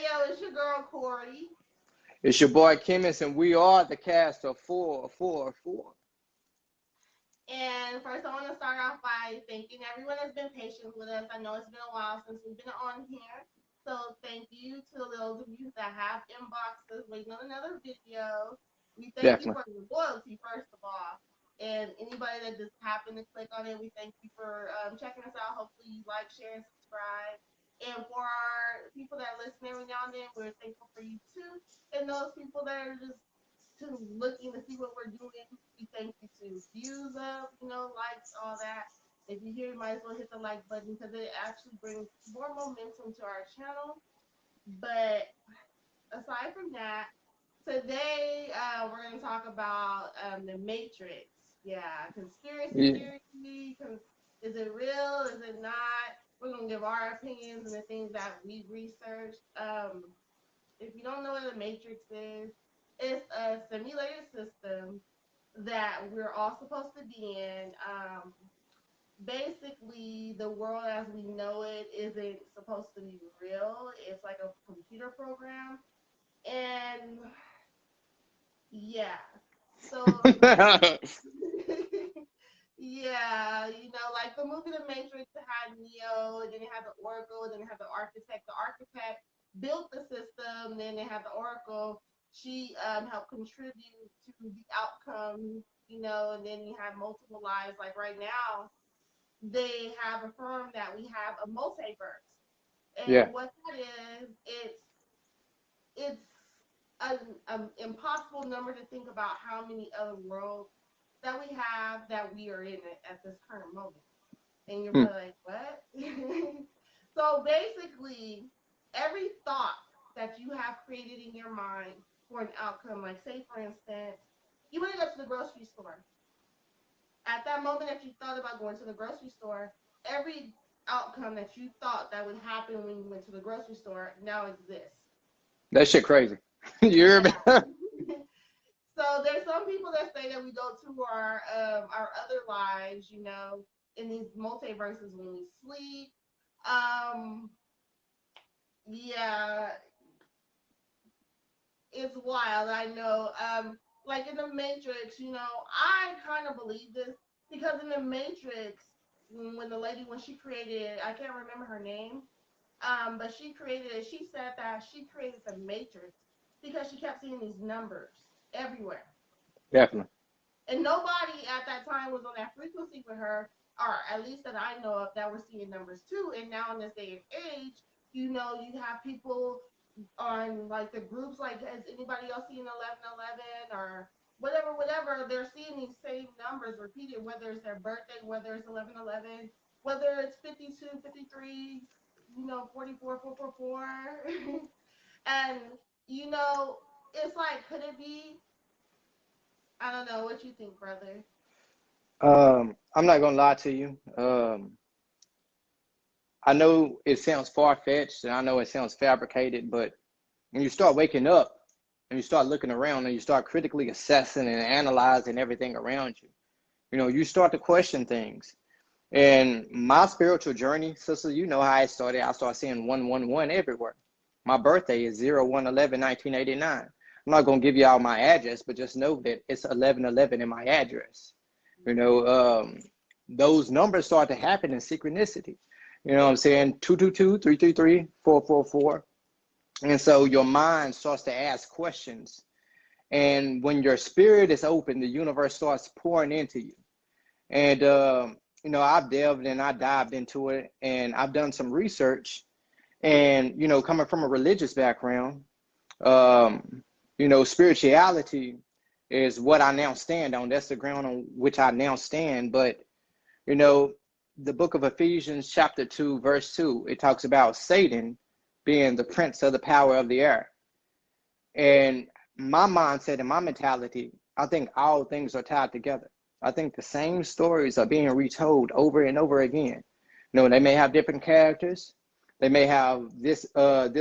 yo, it's your girl Corey. It's your boy Chemist, and we are the cast of 444. And first, I want to start off by thanking everyone that's been patient with us. I know it's been a while since we've been on here. So thank you to those of you that have inboxes waiting on another video. We thank you Definitely. for your loyalty, first of all. And anybody that just happened to click on it, we thank you for checking us out. Hopefully you like, share, and subscribe. And for our people that listen every now and then, we're thankful for you too. And those people that are just looking to see what we're doing, we thank you too. Views up, likes, all that. If you're here, you might as well hit the like button because it actually brings more momentum to our channel. But aside from that, today we're going to talk about the Matrix. Yeah, conspiracy Yeah. theory. Is it real? Is it not? We're going to give our opinions and the things that we've researched. If you don't know what the Matrix is, it's a simulated system that we're all supposed to be in. Basically, the world as we know it isn't supposed to be real. It's like a computer program. And yeah, so yeah, like the movie The Matrix had Neo, and then it had the Oracle, and then it had the architect. The architect built the system, then they had the Oracle. She helped contribute to the outcome, and then you have multiple lives. Like right now, they have affirmed that we have a multiverse. Yeah, And what that is, it's an impossible number to think about how many other worlds that we have that we are in it at this current moment. And you're Hmm. like, what? So basically, every thought that you have created in your mind for an outcome, like say for instance, you want to go to the grocery store. At that moment that you thought about going to the grocery store, every outcome that you thought that would happen when you went to the grocery store now exists. That shit crazy. You hear me? Yeah. So there's some people that say that we go to our other lives, in these multiverses when we sleep. Um, yeah, it's wild. I know. Like in the Matrix, I kind of believe this because in the Matrix, when she created it, I can't remember her name. But she created it. She said that she created the Matrix because she kept seeing these numbers everywhere. Definitely. And nobody at that time was on that frequency with her, or at least that I know of, that were seeing numbers too. And now in this day and age, you have people on like the groups, like has anybody else seen 1111 or whatever, they're seeing these same numbers repeated, whether it's their birthday, whether it's 1111, whether it's 52, 53, 44, 444. And, it's like, could it be? I don't know. What you think, brother? I'm not gonna lie to you. I know it sounds far-fetched, and I know it sounds fabricated, but when you start waking up and you start looking around and you start critically assessing and analyzing everything around you, you start to question things. And my spiritual journey, sister, you know how I started. I started seeing 111 everywhere. My birthday is 01/11/1989. I'm not gonna give you all my address, but just know that it's 11/11 in my address. You know, those numbers start to happen in synchronicity. You know what I'm saying? 222, 333, 444. And so your mind starts to ask questions. And when your spirit is open, the universe starts pouring into you. And, I've delved and I dived into it, and I've done some research. And, coming from a religious background, spirituality is what I now stand on. That's the ground on which I now stand. But, the book of Ephesians, chapter 2, verse 2, it talks about Satan being the prince of the power of the air. And my mindset and my mentality, I think all things are tied together. I think the same stories are being retold over and over again. They may have different characters. They may have this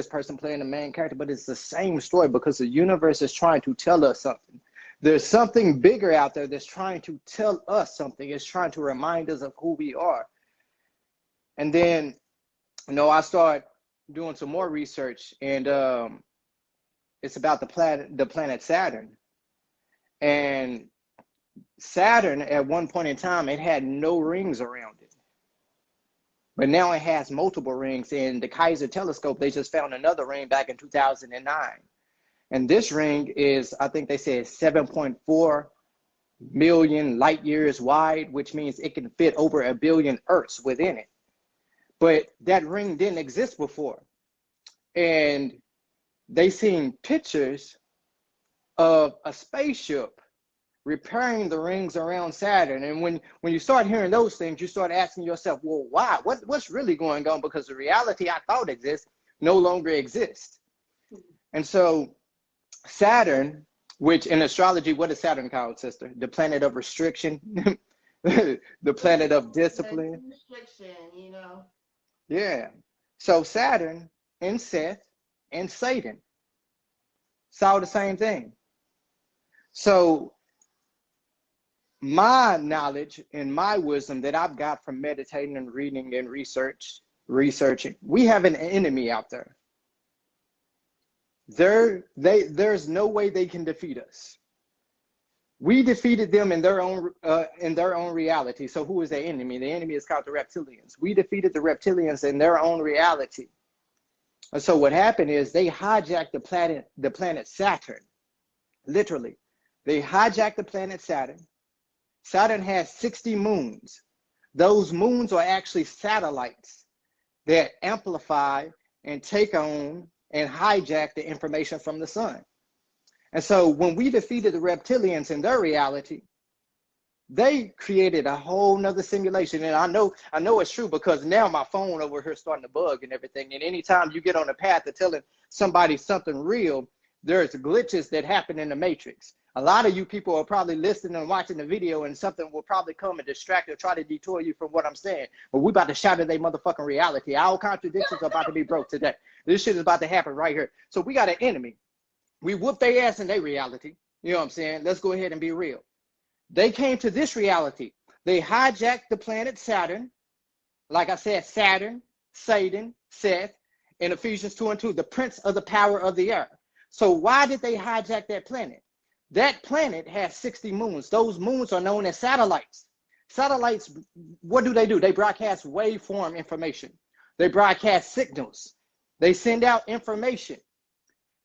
person playing the main character, but it's the same story because the universe is trying to tell us something. There's something bigger out there that's trying to tell us something. It's trying to remind us of who we are. And then, I start doing some more research, and it's about the planet Saturn. And Saturn, at one point in time, it had no rings around it, but now it has multiple rings. In the Kaiser telescope, they just found another ring back in 2009, and this ring is, I think they said, 7.4 million light years wide, which means it can fit over 1 billion Earths within it. But that ring didn't exist before. And they seen pictures of a spaceship repairing the rings around Saturn. And when you start hearing those things, you start asking yourself, well, why? What's really going on? Because the reality I thought exists no longer exists. And so Saturn, which in astrology, what is Saturn called, sister? The planet of restriction, the planet of discipline. Restriction, you know. Yeah. So Saturn and Seth and Satan saw the same thing. So my knowledge and my wisdom that I've got from meditating and reading and researching, we have an enemy out there. There's no way they can defeat us. We defeated them in their own reality. So who is the enemy? The enemy is called the reptilians. We defeated the reptilians in their own reality. And so what happened is they hijacked the planet Saturn. Literally, they hijacked the planet Saturn. Saturn has 60 moons. Those moons are actually satellites that amplify and take on and hijack the information from the sun. And so when we defeated the reptilians in their reality, they created a whole nother simulation. And I know it's true, because now my phone over here is starting to bug and everything. And anytime you get on the path of telling somebody something real, there's glitches that happen in the matrix. A lot of you people are probably listening and watching the video, and something will probably come and distract or try to detour you from what I'm saying. But we about to shatter their motherfucking reality. Our contradictions are about to be broke today. This shit is about to happen right here. So we got an enemy. We whooped their ass in their reality. You know what I'm saying? Let's go ahead and be real. They came to this reality. They hijacked the planet Saturn. Like I said, Saturn, Satan, Seth, in Ephesians 2:2, the prince of the power of the air. So why did they hijack that planet? That planet has 60 moons. Those moons are known as satellites. Satellites, what do? They broadcast waveform information. They broadcast signals. They send out information.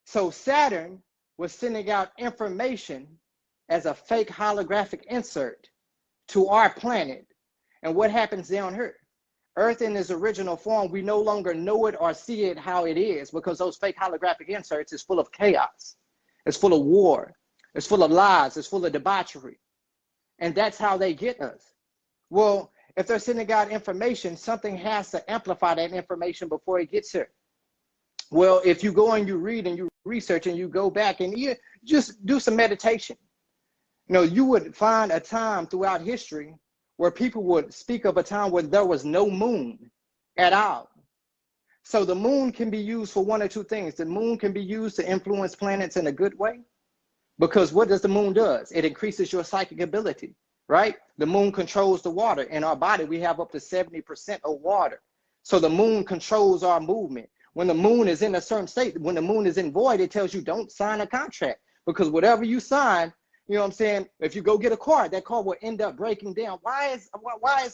So Saturn was sending out information as a fake holographic insert to our planet. And what happens down here? Earth in its original form, we no longer know it or see it how it is, because those fake holographic inserts is full of chaos. It's full of war. It's full of lies. It's full of debauchery. And that's how they get us. Well, if they're sending out information, something has to amplify that information before it gets here. Well, if you go and you read and you research and you go back and you just do some meditation, you know, you would find a time throughout history where people would speak of a time where there was no moon at all. So the moon can be used for one or two things. The moon can be used to influence planets in a good way, because what does the moon do? It increases your psychic ability, right? The moon controls the water. In our body, we have up to 70% of water. So the moon controls our movement. When the moon is in a certain state, when the moon is in void, it tells you don't sign a contract, because whatever you sign, you know what I'm saying? If you go get a car, that car will end up breaking down. Why is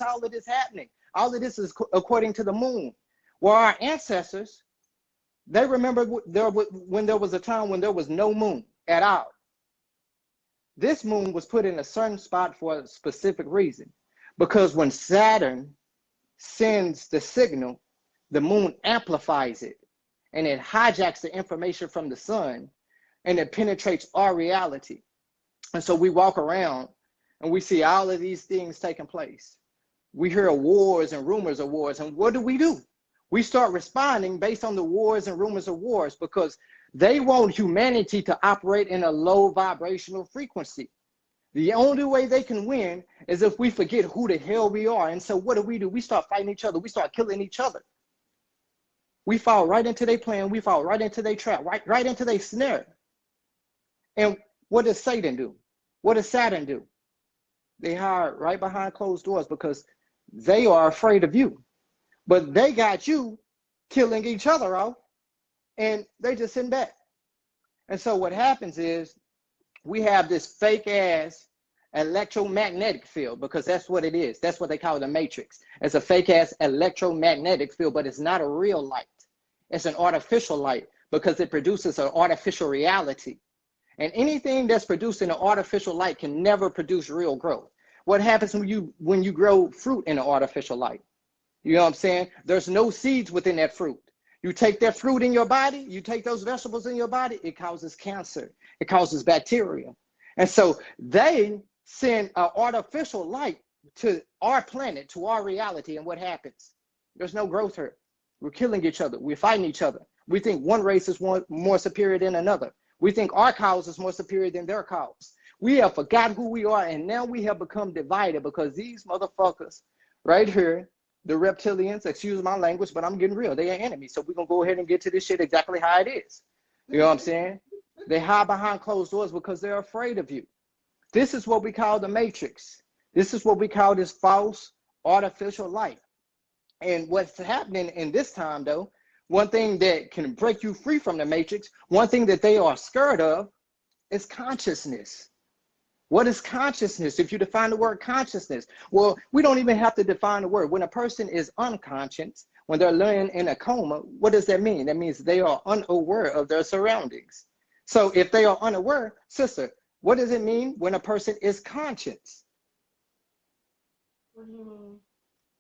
all of this happening? All of this is according to the moon. Well, our ancestors, they remember when there was a time when there was no moon at all. This moon was put in a certain spot for a specific reason, because when Saturn sends the signal, the moon amplifies it, and it hijacks the information from the sun, and it penetrates our reality. And so we walk around and we see all of these things taking place. We hear wars and rumors of wars. And what do? We start responding based on the wars and rumors of wars, because they want humanity to operate in a low vibrational frequency. The only way they can win is if we forget who the hell we are. And so what do? We start fighting each other. We start killing each other. We fall right into their plan. We fall right into their trap, right into their snare. And what does Satan do? What does Saturn do? They hide right behind closed doors, because they are afraid of you. But they got you killing each other off, and they just sitting back. And so what happens is we have this fake ass electromagnetic field, because that's what it is. That's what they call the matrix. It's a fake ass electromagnetic field, but it's not a real light. It's an artificial light because it produces an artificial reality. And anything that's produced in an artificial light can never produce real growth. What happens when you grow fruit in an artificial light? You know what I'm saying? There's no seeds within that fruit. You take that fruit in your body, you take those vegetables in your body, it causes cancer, it causes bacteria. And so they send an artificial light to our planet, to our reality, and what happens? There's no growth here. We're killing each other. We're fighting each other. We think one race is more superior than another. We think our cause is more superior than their cause. We have forgotten who we are, and now we have become divided because these motherfuckers right here, the reptilians, excuse my language, but I'm getting real. They are enemies. So we're going to go ahead and get to this shit exactly how it is. You know what I'm saying? They hide behind closed doors because they're afraid of you. This is what we call the matrix. This is what we call this false artificial light. And what's happening in this time, though, one thing that can break you free from the matrix, one thing that they are scared of is consciousness. What is consciousness? If you define the word consciousness, well, we don't even have to define the word. When a person is unconscious, when they're laying in a coma, what does that mean? That means they are unaware of their surroundings. So if they are unaware, sister, what does it mean when a person is conscious? What do you mean?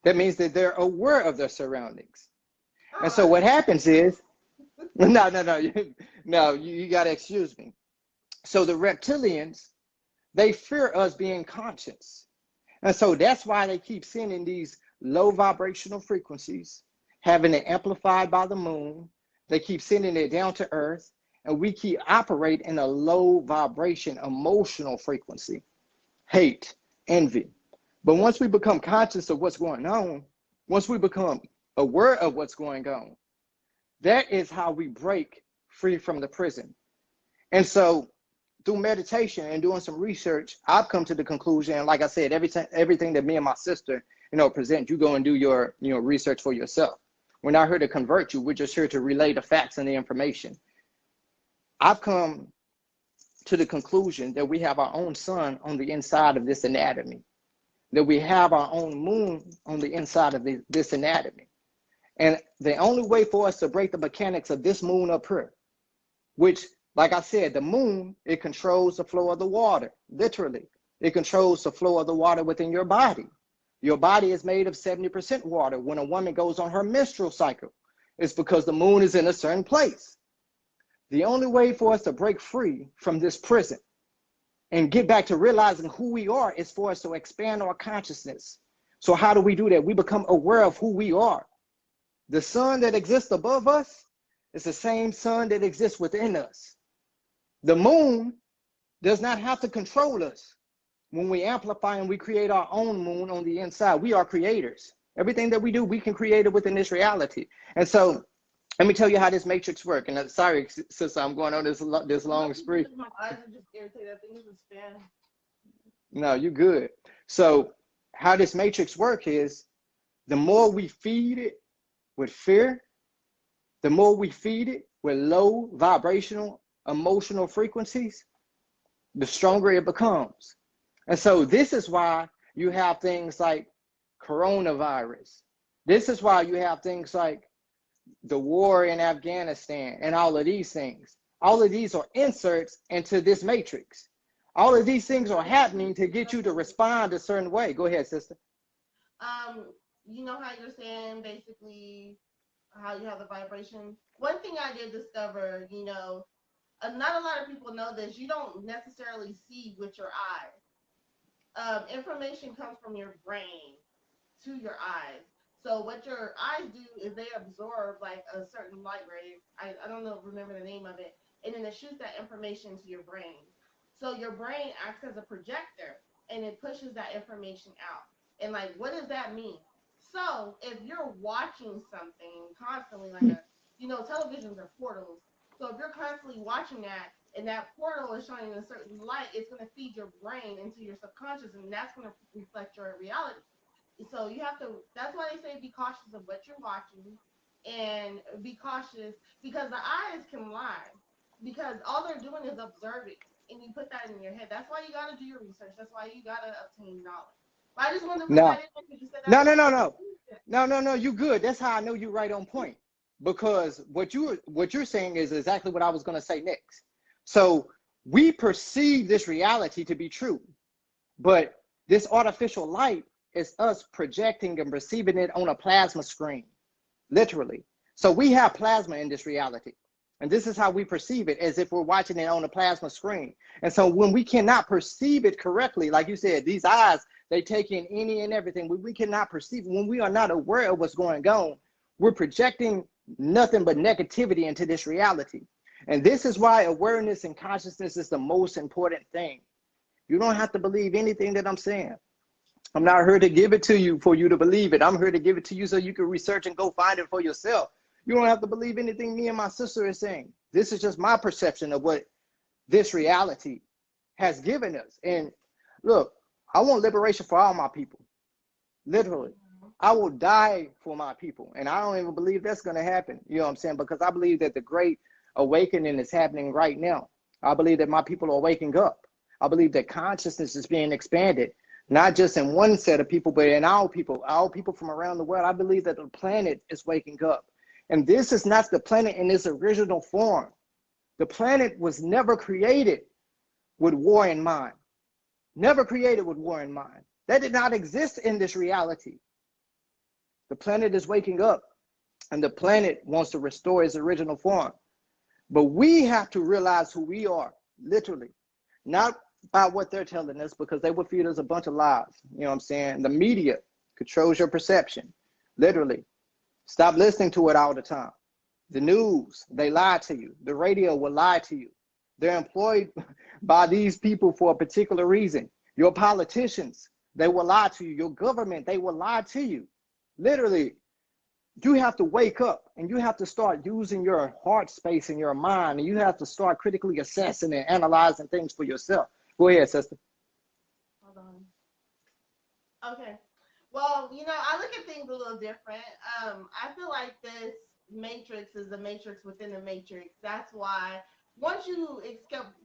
That means that they're aware of their surroundings. And so what happens is, no, you got to excuse me. So the reptilians, they fear us being conscious. And so that's why they keep sending these low vibrational frequencies, having it amplified by the moon. They keep sending it down to earth, and we keep operating in a low vibration, emotional frequency, hate, envy. But once we become conscious of what's going on, once we become aware of what's going on, that is how we break free from the prison. And so through meditation and doing some research, I've come to the conclusion, like I said, everything that me and my sister, present, you go and do your, research for yourself. We're not here to convert you. We're just here to relay the facts and the information. I've come to the conclusion that we have our own sun on the inside of this anatomy, that we have our own moon on the inside of this anatomy. And the only way for us to break the mechanics of this moon up here, which, like I said, the moon, it controls the flow of the water, literally. It controls the flow of the water within your body. Your body is made of 70% water. When a woman goes on her menstrual cycle, it's because the moon is in a certain place. The only way for us to break free from this prison and get back to realizing who we are is for us to expand our consciousness. So how do we do that? We become aware of who we are. The sun that exists above us is the same sun that exists within us. The moon does not have to control us. When we amplify and we create our own moon on the inside, we are creators. Everything that we do, we can create it within this reality. And so let me tell you how this matrix works. And sorry, sister, I'm going on this long spree. My eyes are just irritated. I think it's a span. No, you good. So how this matrix works is the more we feed it with fear, the more we feed it with low vibrational, emotional frequencies, the stronger it becomes. And so this is why you have things like coronavirus. This is why you have things like the war in Afghanistan and all of these things. All of these are inserts into this matrix. All of these things are happening to get you to respond a certain way. Go ahead, sister. You know how you're saying basically how you have the vibration. One thing I did discover, not a lot of people know this. You don't necessarily see with your eyes. Information comes from your brain to your eyes. So what your eyes do is they absorb like a certain light ray. I don't know, remember the name of it. And then it shoots that information to your brain. So your brain acts as a projector and it pushes that information out. And like, what does that mean? So if you're watching something constantly, like televisions are portals. So if you're constantly watching that and that portal is shining a certain light, it's going to feed your brain into your subconscious, and that's going to reflect your reality. So you have to, that's why they say be cautious of what you're watching and be cautious because the eyes can lie because all they're doing is observing and you put that in your head. That's why you got to do your research. That's why you got to obtain knowledge. But I just wanted to put that No, in there because you said that no, was no, no, your no, conclusion. no. You good. That's how I know you right on point. Because what you're saying is exactly what I was going to say next. So we perceive this reality to be true, but this artificial light is us projecting and receiving it on a plasma screen, literally. So we have plasma in this reality. And this is how we perceive it, as if we're watching it on a plasma screen. And so when we cannot perceive it correctly, like you said, these eyes, they take in any and everything. We cannot perceive, when we are not aware of what's going on, we're projecting nothing but negativity into this reality. And this is why awareness and consciousness is the most important thing. You don't have to believe anything that I'm saying. I'm not here to give it to you for you to believe it. I'm here to give it to you so you can research and go find it for yourself. You don't have to believe anything me and my sister is saying. This is just my perception of what this reality has given us. And look, I want liberation for all my people. Literally. I will die for my people. And I don't even believe that's going to happen. You know what I'm saying? Because I believe that the great awakening is happening right now. I believe that my people are waking up. I believe that consciousness is being expanded, not just in one set of people, but in all people from around the world. I believe that the planet is waking up. And this is not the planet in its original form. The planet was never created with war in mind. Never created with war in mind. That did not exist in this reality. The planet is waking up, and the planet wants to restore its original form. But we have to realize who we are, literally, not by what they're telling us, because they will feed us a bunch of lies. You know what I'm saying? The media controls your perception, literally. Stop listening to it all the time. The news, they lie to you. The radio will lie to you. They're employed by these people for a particular reason. Your politicians, they will lie to you. Your government, they will lie to you. Literally, you have to wake up and you have to start using your heart space and your mind, and you have to start critically assessing and analyzing things for yourself. Go ahead, sister. Hold on. Okay. Well, I look at things a little different. I feel like this matrix is a matrix within a matrix. That's why once you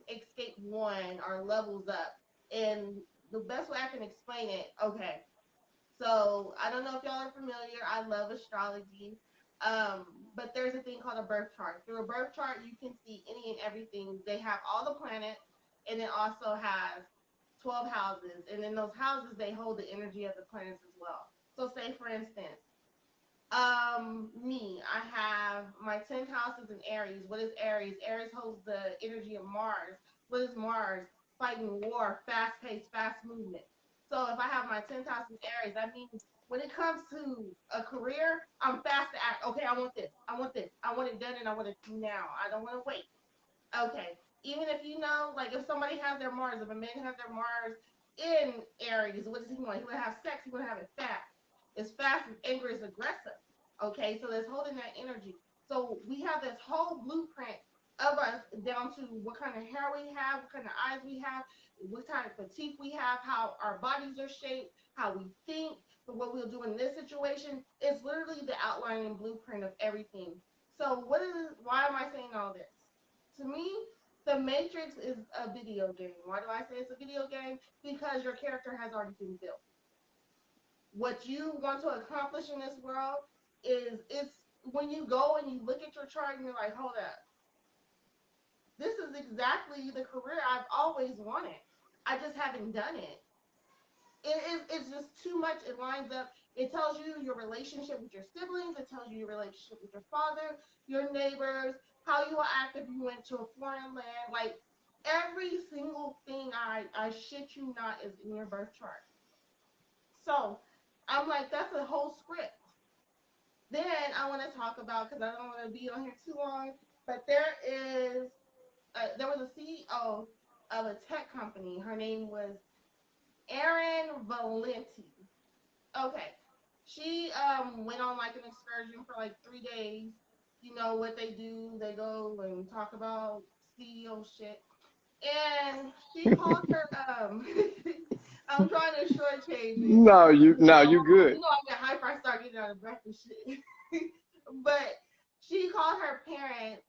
escape one or levels up, and the best way I can explain it, okay. So I don't know if y'all are familiar. I love astrology. Um, but there's a thing called a birth chart. Through a birth chart, you can see any and everything. They have all the planets, and it also has 12 houses. And in those houses, they hold the energy of the planets as well. So say, for instance, I have my 10th house is in Aries. What is Aries? Aries holds the energy of Mars. What is Mars? Fighting war, fast pace, fast movement. So if I have my 10th house in Aries, that means when it comes to a career, I'm fast to act. Okay, I want this. I want this. I want it done and I want it now. I don't want to wait. Okay. Even if like if somebody has their Mars, if a man has their Mars in Aries, what does he want? He want to have sex. He want to have it fast. It's fast, it's angry, it's aggressive. Okay, so there's holding that energy. So we have this whole blueprint of us down to what kind of hair we have, what kind of eyes we have, what type of teeth we have, how our bodies are shaped, how we think, what we'll do in this situation. It's literally the outline and blueprint of everything. So why am I saying all this? To me, the Matrix is a video game. Why do I say it's a video game? Because your character has already been built. What you want to accomplish in this world it's when you go and you look at your chart and you're like, hold up, this is exactly the career I've always wanted. I just haven't done it. It's just too much. It lines up. It tells you your relationship with your siblings. It tells you your relationship with your father, your neighbors, how you will act if you went to a foreign land. Like every single thing I shit you not is in your birth chart. So I'm like, that's a whole script. Then I want to talk about, because I don't want to be on here too long, but there was a CEO of a tech company. Her name was Erin Valenti. Okay. She went on like an excursion for like 3 days. You know what they do? They go and talk about CEO shit. And she called her I'm trying to shortchange it. No, you good. I get hyper, I start getting out of breath and shit. But she called her parents,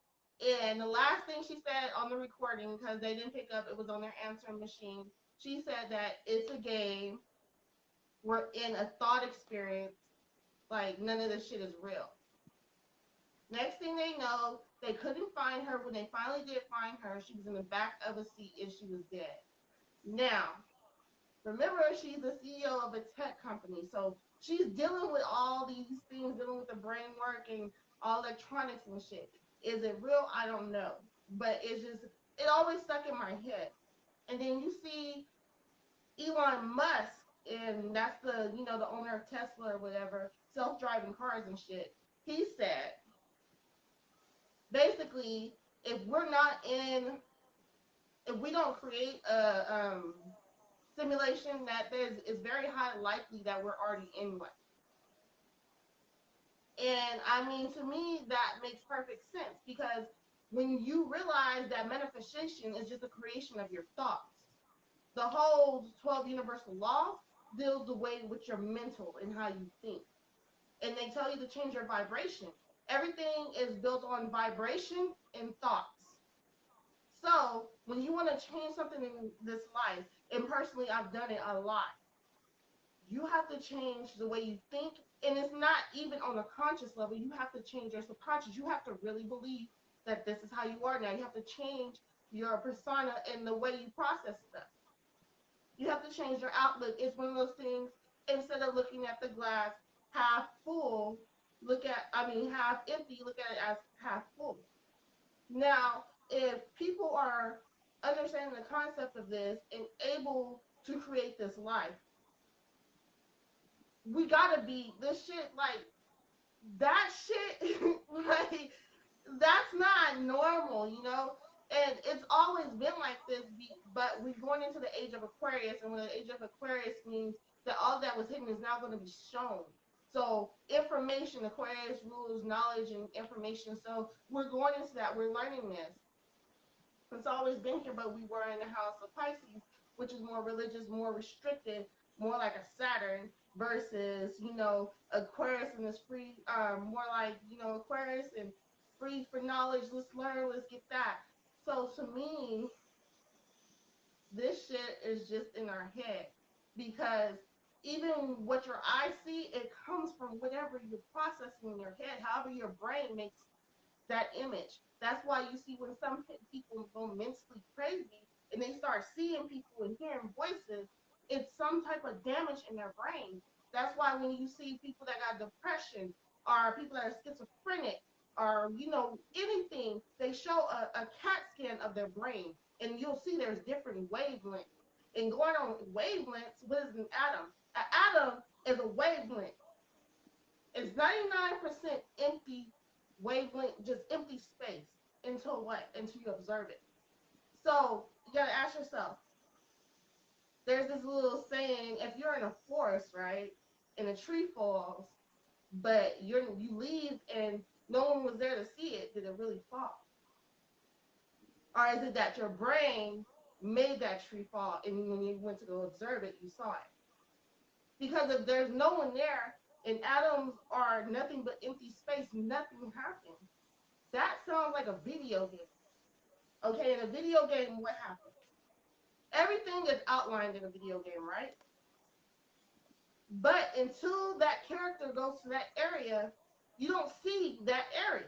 and the last thing she said on the recording, because they didn't pick up, it was on their answering machine. She said that it's a game. We're in a thought experience. Like, none of this shit is real. Next thing they know, they couldn't find her. When they finally did find her, she was in the back of a seat and she was dead. Now, remember, she's the CEO of a tech company, so she's dealing with all these things, dealing with the brain work and all electronics and shit. Is it real? I don't know, but it always stuck in my head. And then you see Elon Musk, and that's the owner of Tesla or whatever, self-driving cars and shit. He said basically, if we're not in, if we don't create a simulation, that it's very high likely that we're already in one. And I mean, to me, that makes perfect sense, because when you realize that manifestation is just a creation of your thoughts, the whole 12 universal laws deals the way with your mental and how you think. And they tell you to change your vibration. Everything is built on vibration and thoughts. So when you want to change something in this life, and personally I've done it a lot, you have to change the way you think. And it's not even on a conscious level. You have to change your subconscious. You have to really believe that this is how you are now. You have to change your persona and the way you process stuff. You have to change your outlook. It's one of those things, instead of looking at the glass half full, half empty, look at it as half full. Now, if people are understanding the concept of this and able to create this life, we gotta be this shit, like that shit like that's not normal, and it's always been like this. But we're going into the age of Aquarius, and when the age of Aquarius means that all that was hidden is now going to be shown. So information, Aquarius rules knowledge and information. So we're going into that. We're learning this. It's always been here, but we were in the house of Pisces, which is more religious, more restricted, more like a Saturn, versus, Aquarius and this free, more like, Aquarius and free for knowledge. Let's learn, let's get that. So to me, this shit is just in our head, because even what your eyes see, it comes from whatever you're processing in your head, however your brain makes that image. That's why you see when some people go mentally crazy and they start seeing people and hearing voices, it's some type of damage in their brain. That's why when you see people that got depression, or people that are schizophrenic, or anything, they show a CAT scan of their brain, and you'll see there's different wavelengths. And going on wavelengths, what is an atom? An atom is a wavelength. It's 99% empty wavelength, just empty space, until what? Until you observe it. So you gotta ask yourself, there's this little saying, if you're in a forest, right, and a tree falls, but you leave and no one was there to see it, did it really fall? Or is it that your brain made that tree fall, and when you went to go observe it, you saw it? Because if there's no one there and atoms are nothing but empty space, nothing happens. That sounds like a video game. Okay, in a video game, what happens? Everything is outlined in a video game, right? But until that character goes to that area, you don't see that area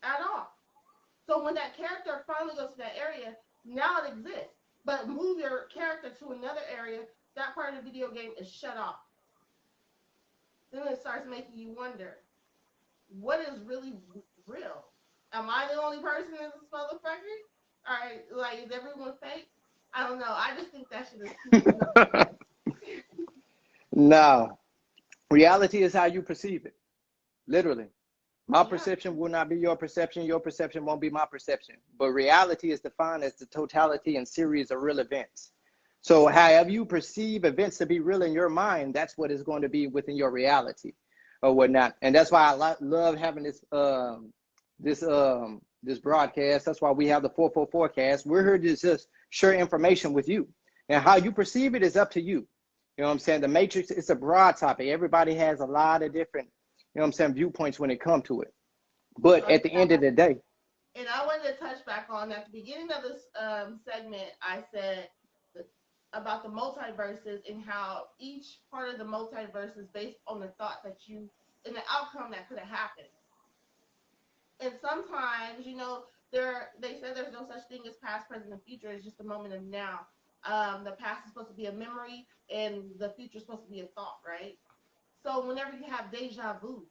at all. So when that character finally goes to that area, now it exists. But move your character to another area, that part of the video game is shut off. Then it starts making you wonder, what is really real? Am I the only person in this motherfucker? All right, like, is everyone fake? I don't know. I just think that shit is too No, reality is how you perceive it. Literally. My yeah. perception will not be your perception. Your perception won't be my perception. But reality is defined as the totality and series of real events. So however you perceive events to be real in your mind, that's what is going to be within your reality or whatnot. And that's why I love having this this broadcast. That's why we have the 444 4 forecast. We're here to just share information with you. And how you perceive it is up to you. You know what I'm saying? The matrix, it's a broad topic. Everybody has a lot of different, you know, experiences and you know what I'm saying, viewpoints when it comes to it. But at the end of the day, And I wanted to touch back on at the beginning of this segment, I said about the multiverses and how each part of the multiverse is based on the thought that you, and the outcome that could have happened. And sometimes, they say there's no such thing as past, present, and future. It's just a moment of now. The past is supposed to be a memory, and the future is supposed to be a thought, right? So whenever you have deja vu,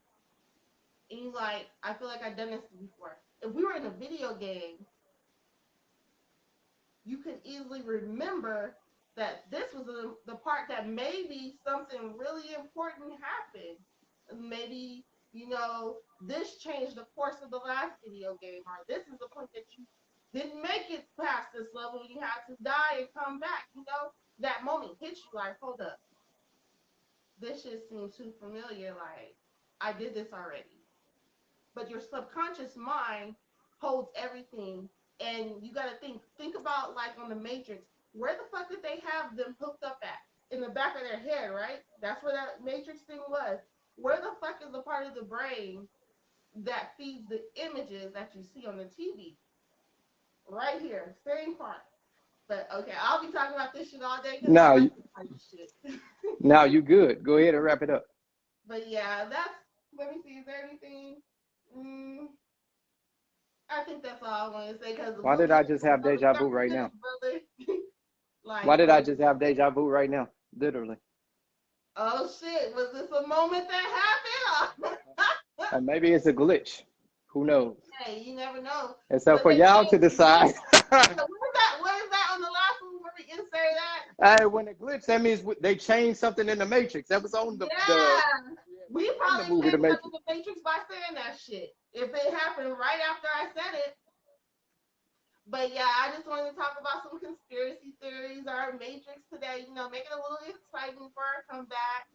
and you like, I feel like I've done this before. If we were in a video game, you could easily remember that this was the part that maybe something really important happened. Maybe, this changed the course of the last video game, or this is the point that you didn't make it past this level and you had to die and come back. That moment hits you like, hold up, this shit seems too familiar. Like, I did this already. But your subconscious mind holds everything, and you got to think about, like, on the Matrix, where the fuck did they have them hooked up at? In the back of their head, right? That's where that Matrix thing was. Where the fuck is the part of the brain that feeds the images that you see on the TV? Right here, same part. But okay, I'll be talking about this shit all day because I now, like this type of shit. now you good. Go ahead and wrap it up. But yeah, let me see, is there anything? Mm, I think that's all I want to say because Why we'll did get I into just have another deja vu 30 right now? minutes, brother. Why Like, did I just have deja vu right now? Literally. oh shit, was this a moment that happened? Or maybe it's a glitch. Who knows? Hey, you never know. And so But for they y'all to changed. decide, What is that on the last one where we insert that? hey, when it glitch, that means they changed something in the Matrix. That was on Yeah. We in the probably movie The changed something Matrix. in the Matrix by saying that shit. If it happened right after I said it. But yeah, I just wanted to talk about some conspiracy theories or Matrix today, make it a little exciting for our comeback.